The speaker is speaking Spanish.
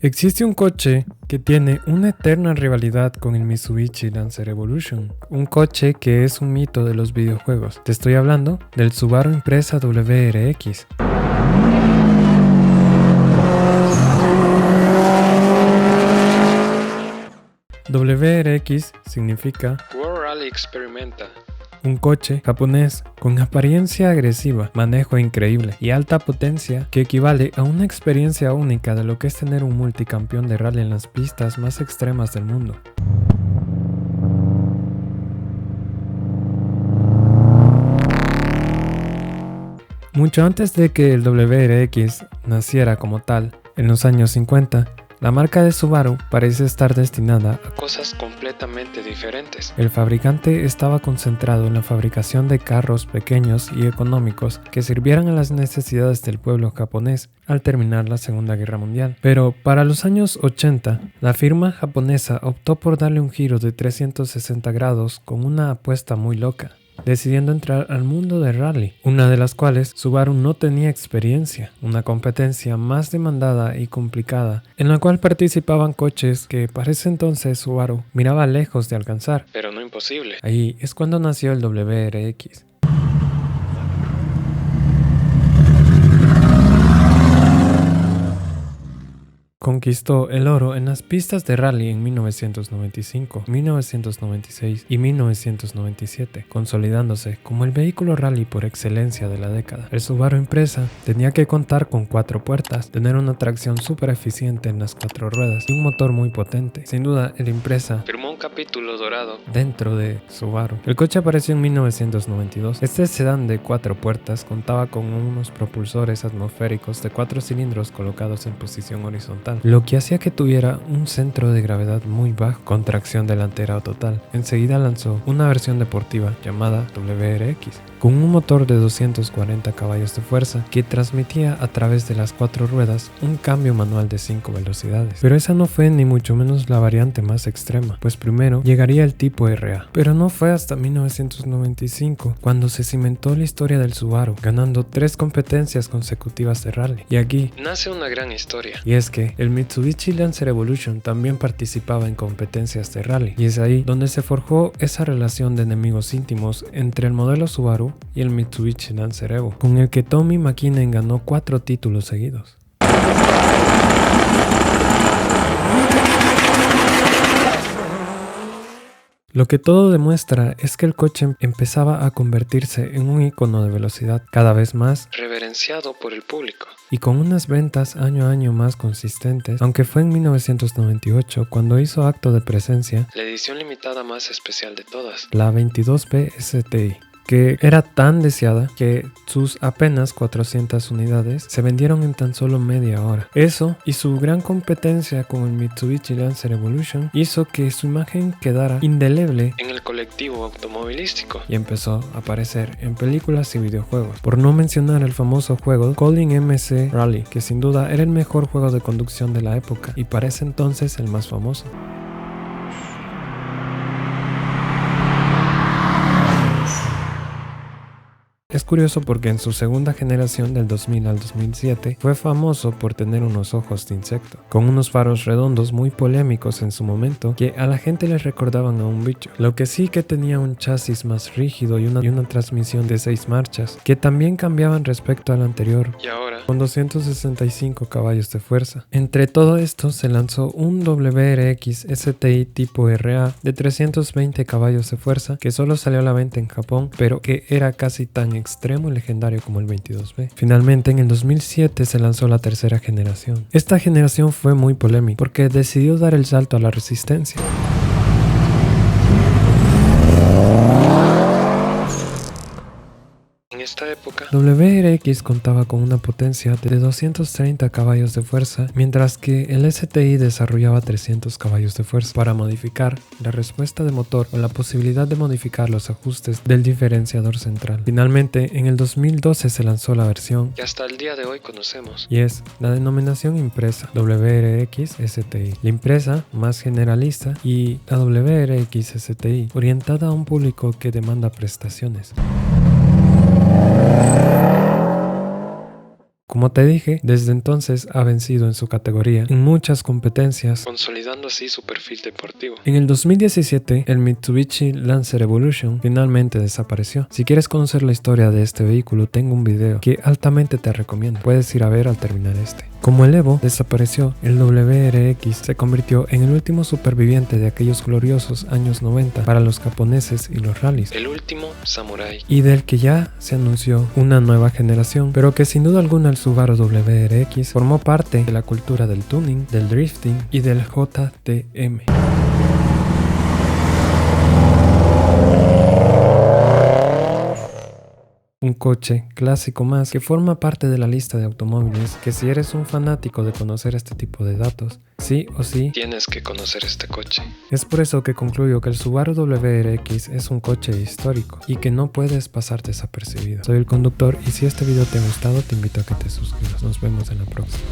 Existe un coche que tiene una eterna rivalidad con el Mitsubishi Lancer Evolution, un coche que es un mito de los videojuegos. Te estoy hablando del Subaru Impreza WRX. WRX significa World Rally Experimental. un coche japonés con apariencia agresiva, manejo increíble y alta potencia que equivale a una experiencia única de lo que es tener un multicampeón de rally en las pistas más extremas del mundo. Mucho antes de que el WRX naciera como tal, en los años 50, la marca de Subaru parece estar destinada a Cosas completamente diferentes. El fabricante estaba concentrado en la fabricación de carros pequeños y económicos que sirvieran a las necesidades del pueblo japonés al terminar la Segunda Guerra Mundial. Pero para los años 80, la firma japonesa optó por darle un giro de 360 grados con una apuesta muy loca, decidiendo entrar al mundo de rally, una de las cuales Subaru no tenía experiencia, una competencia más demandada y complicada, en la cual participaban coches que para ese entonces Subaru miraba lejos de alcanzar. Pero no imposible. Ahí es cuando nació el WRX. Conquistó el oro en las pistas de rally en 1995, 1996 y 1997, consolidándose como el vehículo rally por excelencia de la década. El Subaru Impreza tenía que contar con 4 puertas, tener una tracción súper eficiente en las 4 ruedas y un motor muy potente. Sin duda, el Impreza Firmó un capítulo dorado. dentro de Subaru. El coche apareció en 1992. Este sedán de 4 puertas contaba con unos propulsores atmosféricos de 4 cilindros colocados en posición horizontal, lo que hacía que tuviera un centro de gravedad muy bajo, con tracción delantera total. Enseguida lanzó una versión deportiva llamada WRX, con un motor de 240 caballos de fuerza que transmitía a través de las 4 ruedas un cambio manual de 5 velocidades. Pero esa no fue ni mucho menos la variante más extrema, pues primero llegaría el tipo RA. Pero no fue hasta 1995 cuando se cimentó la historia del Subaru, ganando 3 competencias consecutivas de rally. Y aquí Nace una gran historia. y es que el Mitsubishi Lancer Evolution también participaba en competencias de rally, y es ahí donde se forjó esa relación de enemigos íntimos entre el modelo Subaru y el Mitsubishi Lancer Evo, con el que Tommy Mäkinen ganó 4 títulos seguidos. Lo que todo demuestra es que el coche empezaba a convertirse en un icono de velocidad cada vez más Reverenciado por el público. y con unas ventas año a año más consistentes, aunque fue en 1998 cuando hizo acto de presencia La edición limitada más especial de todas. la 22B STI, que era tan deseada que sus apenas 400 unidades se vendieron en tan solo media hora. Eso y su gran competencia con el Mitsubishi Lancer Evolution hizo que su imagen quedara indeleble En el colectivo automovilístico. y empezó a aparecer en películas y videojuegos, por no mencionar el famoso juego Calling MC Rally, que sin duda era el mejor juego de conducción de la época y para ese entonces el más famoso. Es curioso porque en su segunda generación del 2000 al 2007 fue famoso por tener unos ojos de insecto, con unos faros redondos muy polémicos en su momento que a la gente les recordaban a un bicho. Lo que sí que tenía un chasis más rígido y una transmisión de 6 marchas, que también cambiaban respecto al anterior, Y ahora, con 265 caballos de fuerza. Entre todo esto se lanzó un WRX STI tipo RA de 320 caballos de fuerza que solo salió a la venta en Japón, pero que era casi tan extremo y legendario como el 22B. Finalmente en el 2007 se lanzó la tercera generación. Esta generación fue muy polémica porque decidió dar el salto a la resistencia. en esta época, WRX contaba con una potencia de 230 caballos de fuerza, mientras que el STI desarrollaba 300 caballos de fuerza para modificar la respuesta de motor o la posibilidad de modificar los ajustes del diferenciador central. Finalmente, en el 2012 se lanzó la versión que hasta el día de hoy conocemos. y es la denominación Impreza WRX STI, la Impreza más generalista y la WRX STI orientada a un público que demanda prestaciones. Como te dije, desde entonces ha vencido en su categoría en muchas competencias, consolidando así su perfil deportivo. En el 2017, el Mitsubishi Lancer Evolution finalmente desapareció. Si quieres conocer la historia de este vehículo, tengo un video que altamente te recomiendo. Puedes ir a ver al terminar este. Como el Evo desapareció, el WRX se convirtió en el último superviviente de aquellos gloriosos años 90 para los japoneses y los rallies. El último samurái. Y del que ya se anunció una nueva generación, pero que sin duda alguna el Subaru WRX formó parte de la cultura del tuning, del drifting y del JDM. Un coche clásico más que forma parte de la lista de automóviles que si eres un fanático de conocer este tipo de datos, sí o sí tienes que conocer este coche. Es por eso que concluyo que el Subaru WRX es un coche histórico y que no puedes pasar desapercibido. Soy el conductor y si este video te ha gustado te invito a que te suscribas. Nos vemos en la próxima.